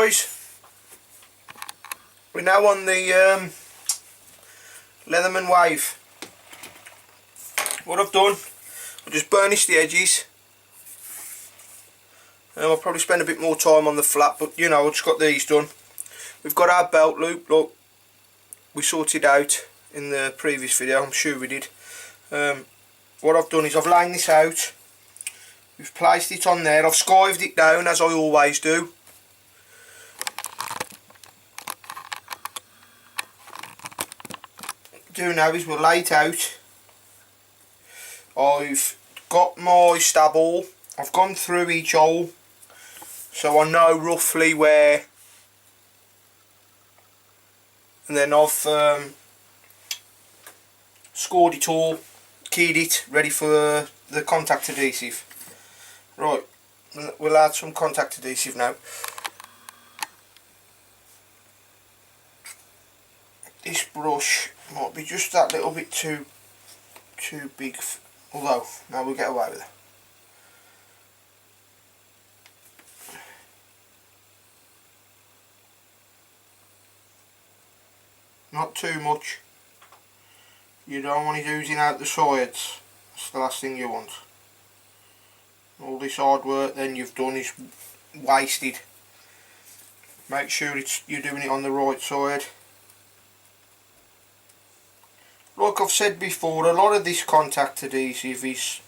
guys, we're now on the Leatherman wave. What I've done, I've just burnished the edges. I'll probably spend a bit more time on the flat, but you know, I've just got these done. We've got our belt loop, look, we sorted out in the previous video, I'm sure we did. What I've done is I've lined this out, we've placed it on there, I've skived it down as I always do. What I do now is we'll lay it out. I've got my stab awl, I've gone through each hole so I know roughly where, and then I've scored it all, keyed it, ready for the contact adhesive. Right, we'll add some contact adhesive now. This brush might be just that little bit too big, although now we'll get away with it. Not too much. You don't want it oozing out the sides. That's the last thing you want. All this hard work then you've done is wasted. Make sure you're doing it on the right side. Like I've said before, a lot of this contact adhesive it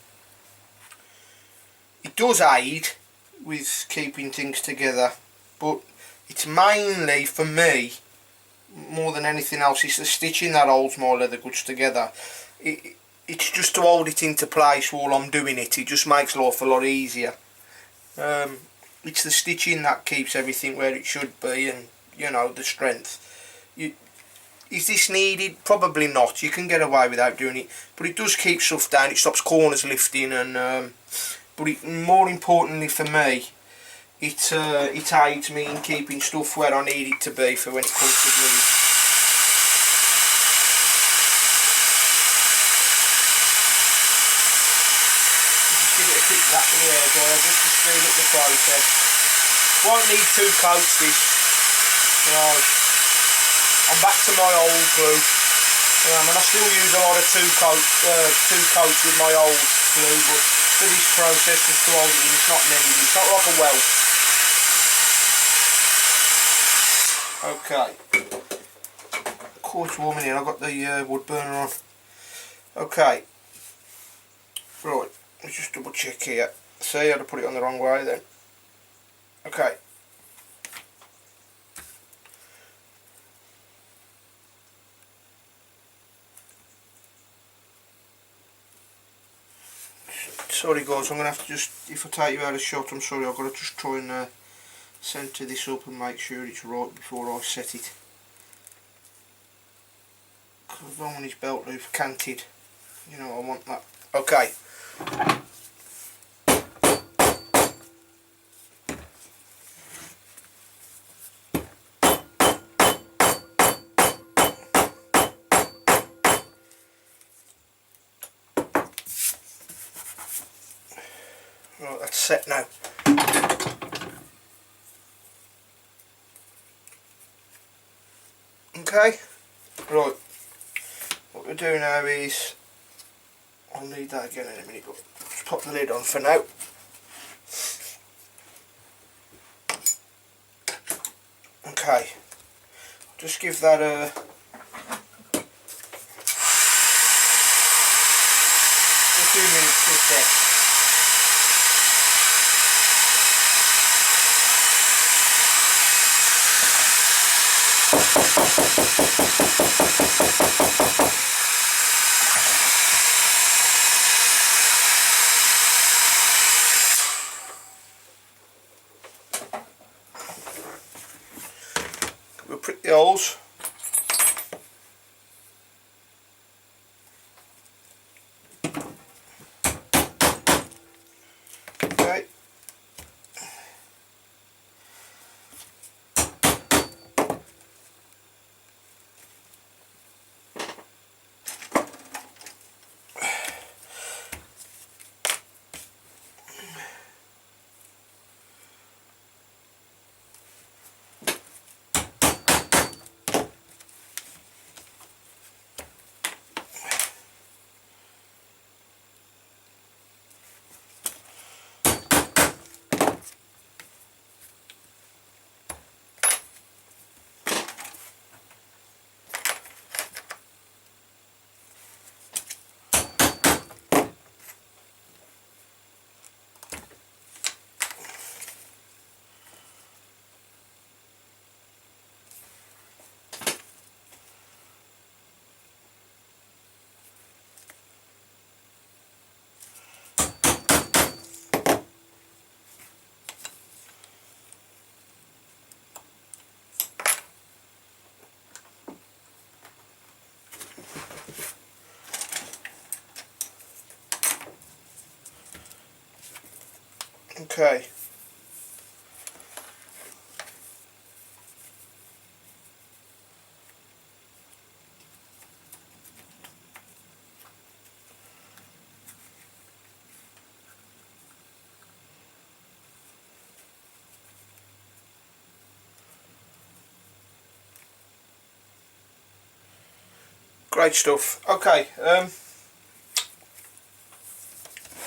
does aid with keeping things together, but it's mainly, for me, more than anything else, it's the stitching that holds my leather goods together. It's just to hold it into place while I'm doing it. It just makes life a lot easier. It's the stitching that keeps everything where it should be, and you know, the strength. Is this needed? Probably not. You can get away without doing it, but it does keep stuff down. It stops corners lifting, and but more importantly for me, it aids me in keeping stuff where I need it to be for when it comes to gluing. Just give it a quick zap with the hairdryer just to speed up the process. Won't need 2 coats this. Right. I'm back to my old glue. And I still use a lot of 2 coats with my old glue, but for this process, just to hold it in, it's not needed. It's not like a welt. Okay, quite warm in here. I've got the wood burner on. Okay, right, let's just double check here. See, I had to put it on the wrong way then. Okay. Sorry guys, I'm going to have to just, if I take you out of shot, I'm sorry, I've got to just try and centre this up and make sure it's right before I set it. Because I don't want his belt loop canted, you know, I want that. Okay. Right, that's set now. Okay, right, what we'll do now is, I'll need that again in a minute, but just pop the lid on for now. Okay, just give that a few minutes to set. We'll prick the holes. Okay. Okay. Great stuff. Okay,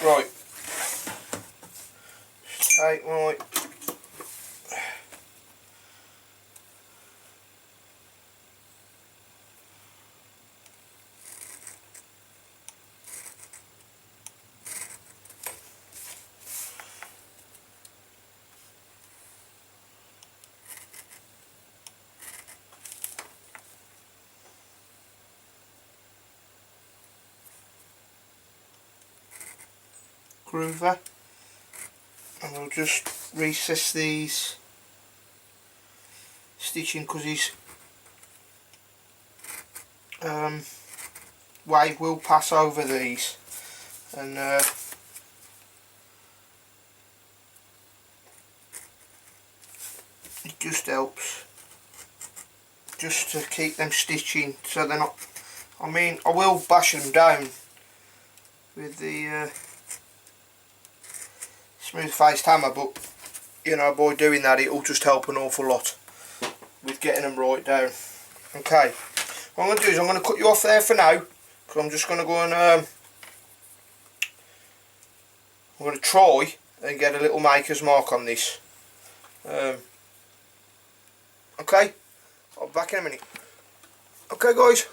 right. Take my groover and we'll just recess these stitching because his wave will pass over these, and it just helps just to keep them stitching so they're not, I mean I will bash them down with the smooth faced hammer, but you know, by doing that it will just help an awful lot with getting them right down. Okay, what I'm going to do is I'm going to cut you off there for now because I'm just going to go and I'm going to try and get a little maker's mark on this. Okay, I'll be back in a minute. Okay guys,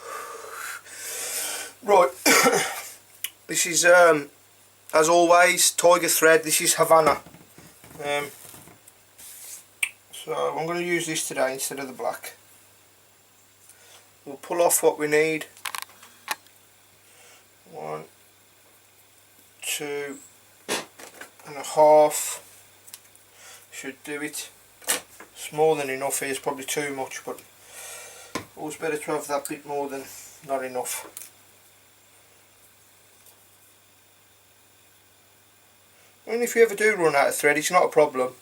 right, this is as always tiger thread. This is Havana, so I'm going to use this today instead of the black. We'll pull off what we need. 1, 2 and a half should do it. It's more than enough here, it's probably too much, but always better to have that bit more than not enough. And if you ever do run out of thread, it's not a problem.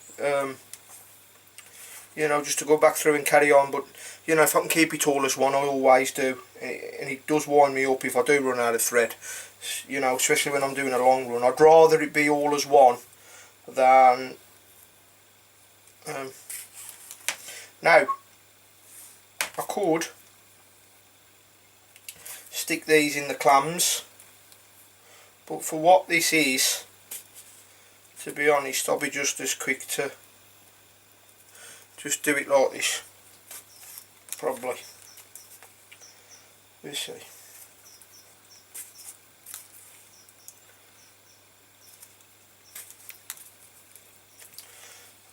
You know, just to go back through and carry on, but you know, if I can keep it all as one, I always do, and it does wind me up if I do run out of thread, you know, especially when I'm doing a long run. I'd rather it be all as one than now I could stick these in the clams, but for what this is, to be honest, I'll be just as quick to just do it like this, probably. We'll see.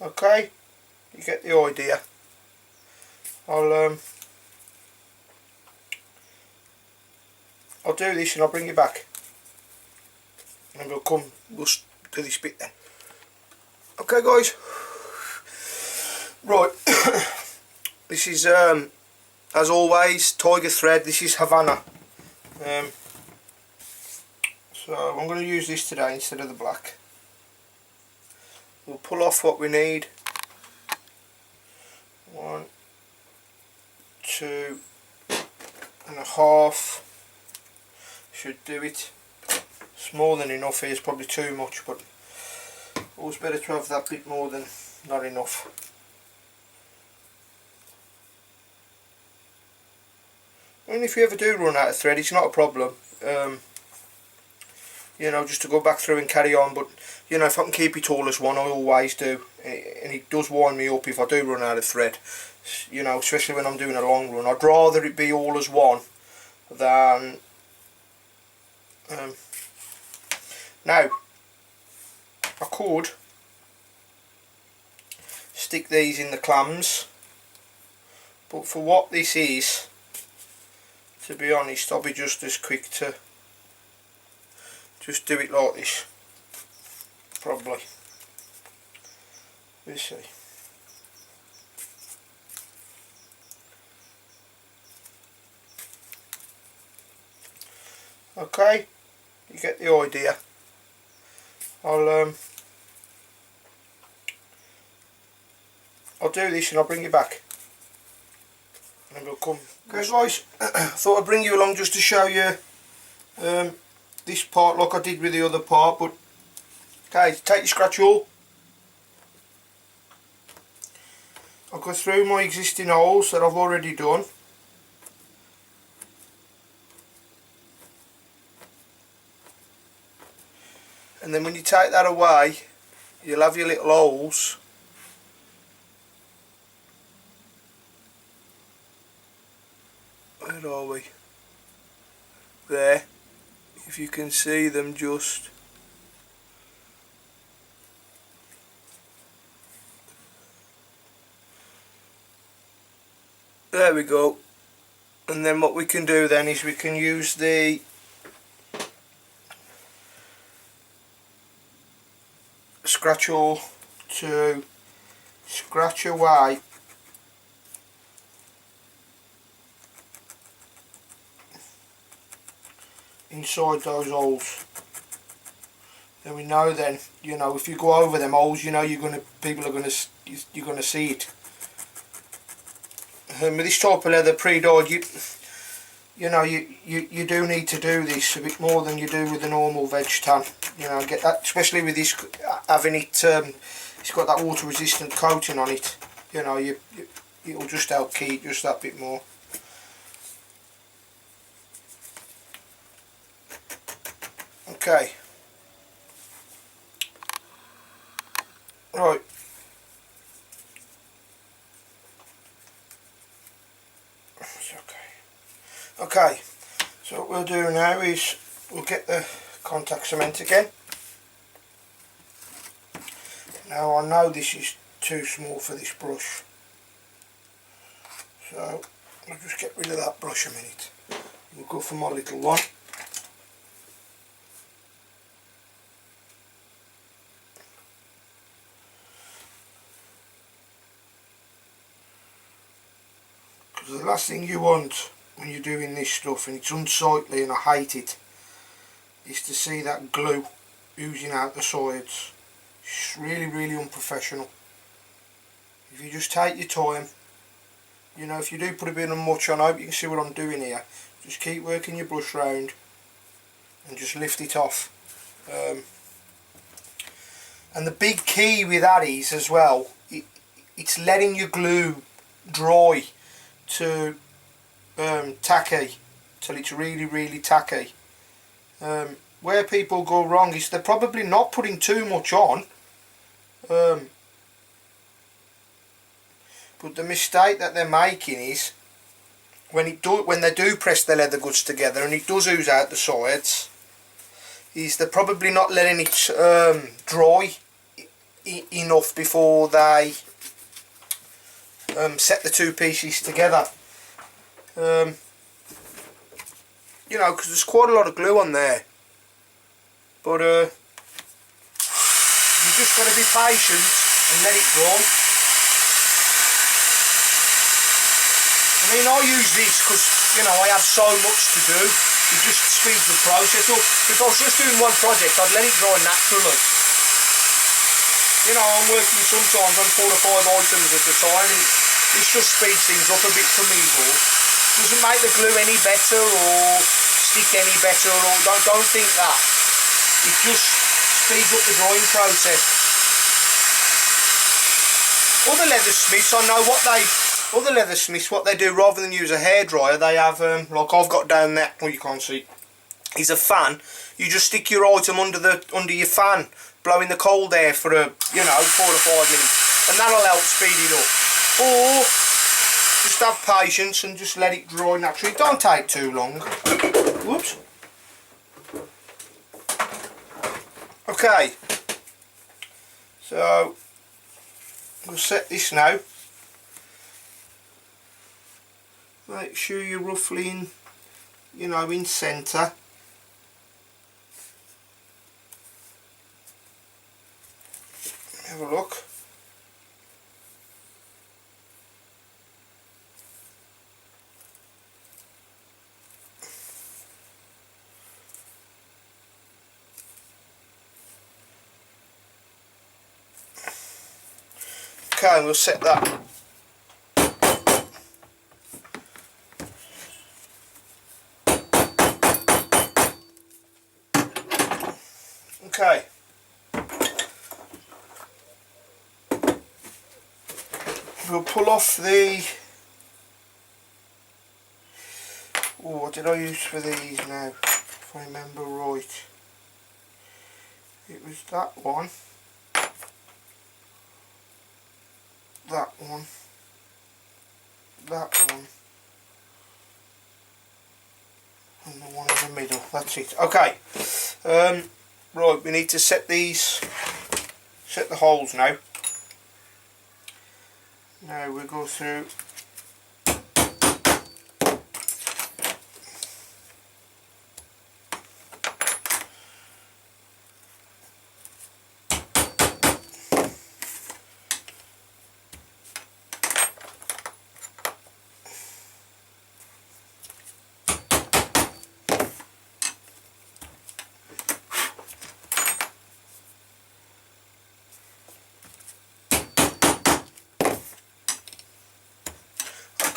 Okay, you get the idea. I'll do this and I'll bring you back, and we'll do this bit then. Okay guys, right, this is as always tiger thread. This is Havana, so I'm going to use this today instead of the black. We'll pull off what we need. 1, 2 and a half should do it. It's more than enough here, it's probably too much, but always better to have that bit more than not enough. And if you ever do run out of thread, it's not a problem. You know, just to go back through and carry on, but you know, if I can keep it all as one, I always do, and it does wind me up if I do run out of thread, you know, especially when I'm doing a long run. I'd rather it be all as one than now I could stick these in the clams, but for what this is, to be honest, I'll be just as quick to just do it like this, probably. We'll see. Okay, you get the idea. I'll I'll do this and I'll bring you back. And we'll come. Okay guys, thought I'd bring you along just to show you this part like I did with the other part. But okay, take your scratch awl. I'll go through my existing holes that I've already done. And then when you take that away, you'll have your little holes. Where are we? There. If you can see them just. There we go. And then what we can do then is we can use the scratch awl to scratch away inside those holes. Then we know then, you know, if you go over them holes, you know you're gonna see it. With this type of leather pre-dyed, you know you do need to do this a bit more than you do with the normal veg tan. You know, get that, especially with this having it, it's got that water resistant coating on it. You know, it'll just help keep just that bit more. Okay. Right. Okay, so what we'll do now is we'll get the contact cement again. Now I know this is too small for this brush, so I'll just get rid of that brush a minute. We'll go for my little one. Because the last thing you want when you're doing this stuff, and it's unsightly and I hate it, is to see that glue oozing out the sides. It's really unprofessional. If you just take your time, you know, if you do put a bit of much on, I hope you can see what I'm doing here. Just keep working your brush round and just lift it off. And the big key with that is as well, it's letting your glue dry to tacky till it's really tacky. Where people go wrong is they're probably not putting too much on, but the mistake that they're making is when they do press the leather goods together and it does ooze out the sides, is they're probably not letting it dry enough before they set the two pieces together. You know, because there's quite a lot of glue on there, but you just got to be patient and let it dry. I mean, I use this because, you know, I have so much to do. It just speeds the process up. If I was just doing one project, I'd let it dry naturally. You know, I'm working sometimes on 4 or 5 items at a time, and this just speeds things up a bit for me, but doesn't make the glue any better or stick any better, or don't think that. It just speeds up the drying process. Other leathersmiths, I know what they do, rather than use a hairdryer, they have, like I've got down there, well you can't see, is a fan. You just stick your item under your fan, blowing the cold air for you know, 4 to 5 minutes, and that'll help speed it up. Or just have patience and just let it dry naturally. It don't take too long. Whoops. Okay, so we'll set this now. Make sure you're roughly in, you know, in centre. Have a look. Okay, we'll set that. Okay. We'll pull off the... Oh, what did I use for these now? If I remember right. It was that one. That one. That one. And the one in the middle. That's it. Okay. Right, we need to set these... Set the holes now. Now we'll go through...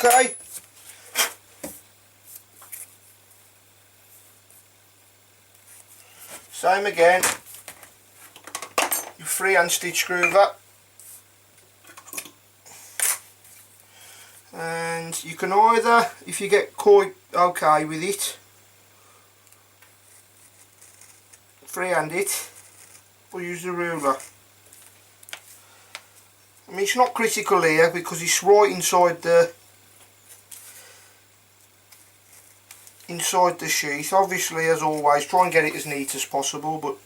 Okay. Same again. Your freehand stitch screw that. And you can either, if you get quite okay with it, freehand it or use the ruler. I mean, it's not critical here because it's right inside the sheath. Obviously, as always, try and get it as neat as possible, but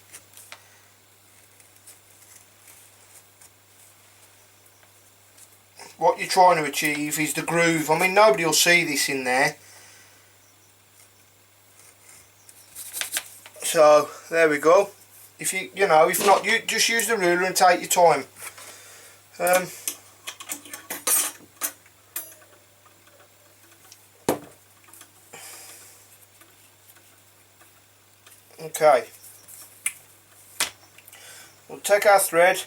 what you're trying to achieve is the groove. I mean, nobody will see this in there. So there we go. If you know, if not, you just use the ruler and take your time. Okay, we'll take our thread,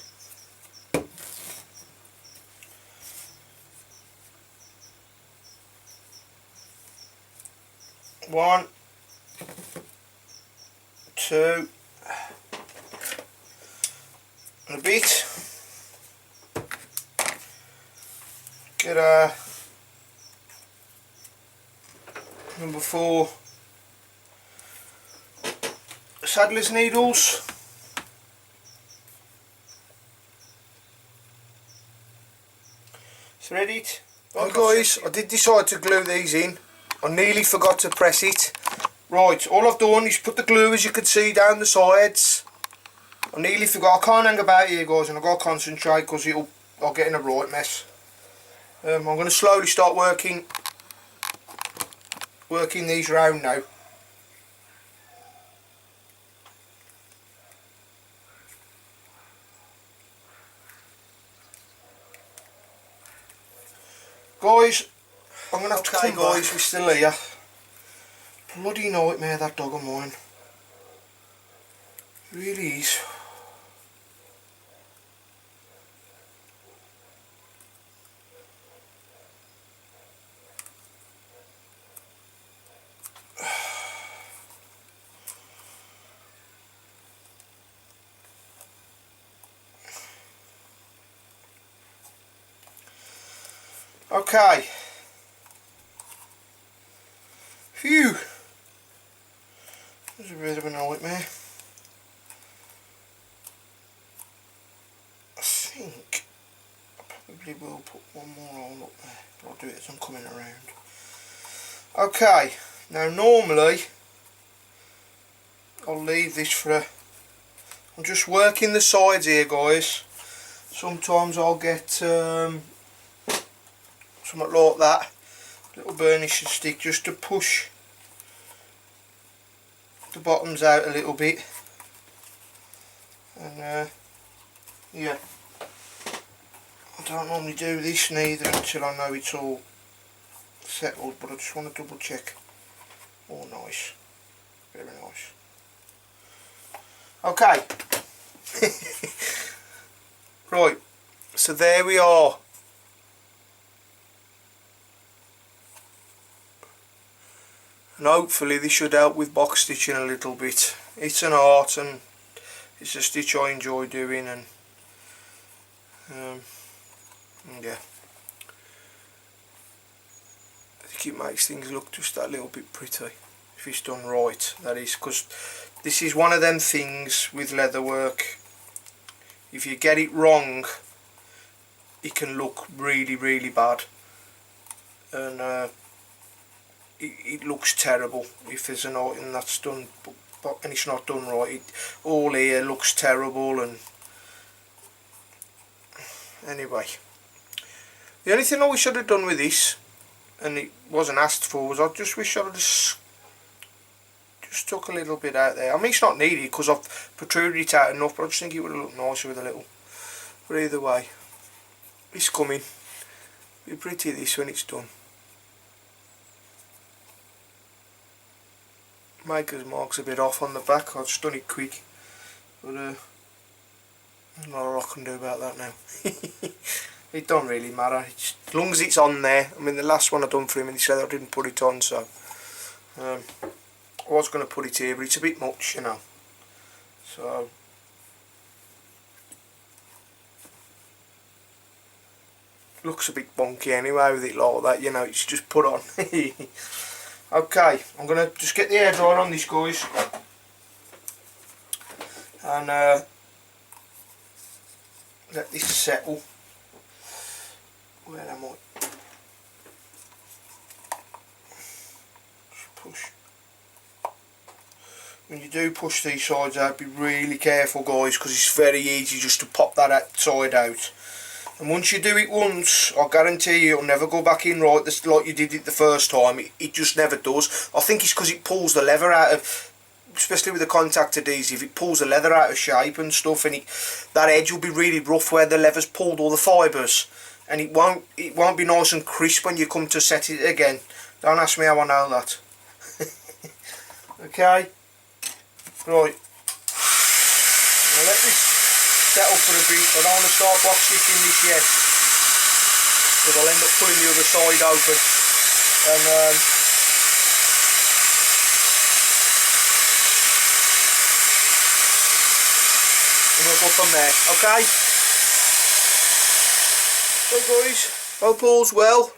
one, two, and a bit, get our number 4 saddler's needles, thread it. Right guys, I did decide to glue these in. I nearly forgot to press it. Right, all I've done is put the glue, as you can see, down the sides. I nearly forgot. I can't hang about here guys, and I've got to concentrate because I'll get in a right mess. I'm going to slowly start working these round now. Guys, I'm going to have to come guys, we're still here. Bloody nightmare, that dog of mine. It really is. Okay. Phew. This is a bit of a nightmare. I think I probably will put one more hole up there, but I'll do it as I'm coming around. Okay, now normally I'll leave this for a... I'm just working the sides here guys. Sometimes I'll get something like that, little burnish stick, just to push the bottoms out a little bit. And yeah, I don't normally do this neither until I know it's all settled, but I just want to double check. Oh nice, very nice. Okay. Right, So there we are. And hopefully this should help with box stitching a little bit. It's an art and it's a stitch I enjoy doing, and yeah, I think it makes things look just that little bit pretty if it's done right, that is, because this is one of them things with leatherwork, if you get it wrong it can look really, really bad, and it looks terrible if there's an item that's done and it's not done right. All here looks terrible. And anyway, the only thing I wish I'd have done with this, and it wasn't asked for, was I just wish I'd have just took a little bit out there. I mean, it's not needed because I've protruded it out enough, but I just think it would have looked nicer with a little. But either way, it's coming. Be pretty this when it's done. Maker's mark's a bit off on the back. I've just done it quick, but there's not a lot I can do about that now. It don't really matter, as long as it's on there. I mean, the last one I done for him and he said I didn't put it on, so I was going to put it here, but it's a bit much, you know. So looks a bit bonky anyway with it like that, you know. It's just put on. Okay, I'm going to just get the hairdryer on this, guys, and let this settle. Where am I? Just push. When you do push these sides out, be really careful, guys, because it's very easy just to pop that side out. And once you do it once, I guarantee you it'll never go back in right like you did it the first time. It just never does. I think it's because it pulls the leather out of, especially with the contact adhesive, it pulls the leather out of shape and stuff, and that edge will be really rough where the leather's pulled all the fibres, and it won't be nice and crisp when you come to set it again. Don't ask me how I know that. Okay, right. Now let this settle for a bit. I don't want to start box stitching this yet, because I'll end up pulling the other side open, and we'll go from there. Okay. So guys, hope all's well.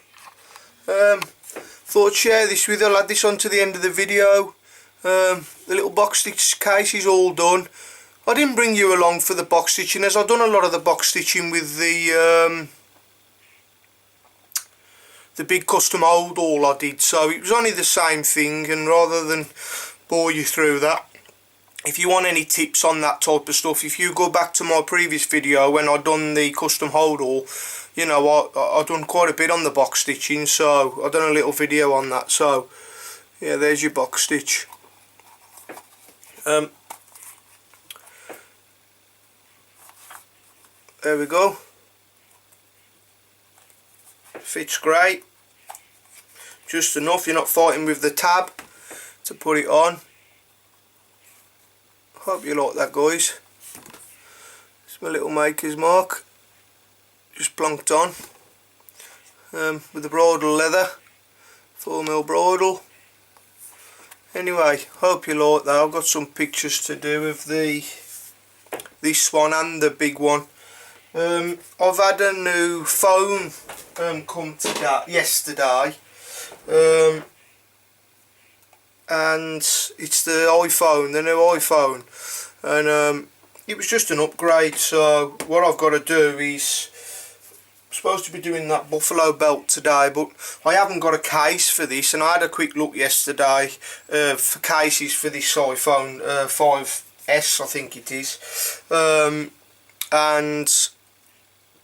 Thought I'd share this with you. I'll add this on to the end of the video. The little box stitch case is all done. I didn't bring you along for the box stitching, as I've done a lot of the box stitching with the big custom hold all I did, so it was only the same thing. And rather than bore you through that, if you want any tips on that type of stuff, if you go back to my previous video when I done the custom hold all, you know, I done quite a bit on the box stitching, so I done a little video on that. So yeah, there's your box stitch. There we go. Fits great. Just enough, you're not fighting with the tab to put it on. Hope you like that, guys. It's my little maker's mark. Just plonked on. With the bridle leather. 4mm bridle. Anyway, hope you like that. I've got some pictures to do of this one and the big one. I've had a new phone come yesterday, and it's the new iPhone, and it was just an upgrade. So what I've got to do is, I'm supposed to be doing that buffalo belt today, but I haven't got a case for this, and I had a quick look yesterday for cases for this iPhone 5S, I think it is, and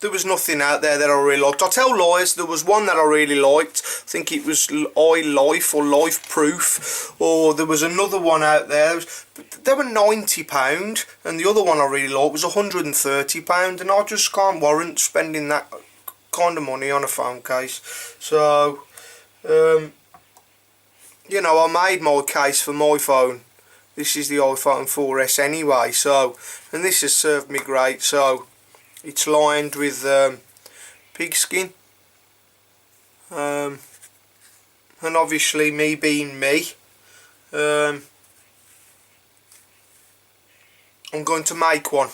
there was nothing out there that I really liked. I tell lies, there was one that I really liked. I think it was iLife or Life Proof, or there was another one out there. They were £90, and the other one I really liked was £130, and I just can't warrant spending that kind of money on a phone case. So, you know, I made my case for my phone. This is the iPhone 4S anyway, so, and this has served me great. So It's lined with pigskin, and obviously me being me, I'm going to make one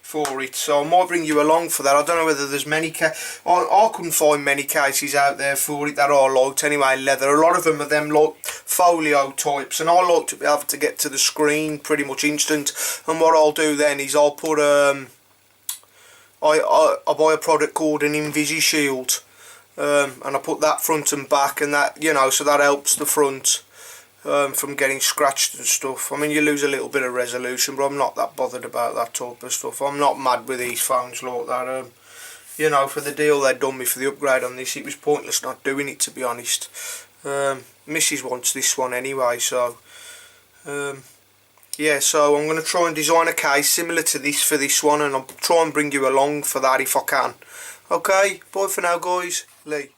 for it, so I might bring you along for that. I don't know whether there's many I couldn't find many cases out there for it that I liked anyway, leather. A lot of them are them like folio types, and I like to be able to get to the screen pretty much instant. And what I'll do then is I'll put I buy a product called an Invisi Shield, and I put that front and back, and that, you know, so that helps the front from getting scratched and stuff. I mean, you lose a little bit of resolution, but I'm not that bothered about that type of stuff. I'm not mad with these phones like that. You know, for the deal they'd done me for the upgrade on this, it was pointless not doing it, to be honest. Mrs. wants this one anyway, so yeah, so I'm going to try and design a case similar to this for this one, and I'll try and bring you along for that if I can. Okay, bye for now guys. Lee.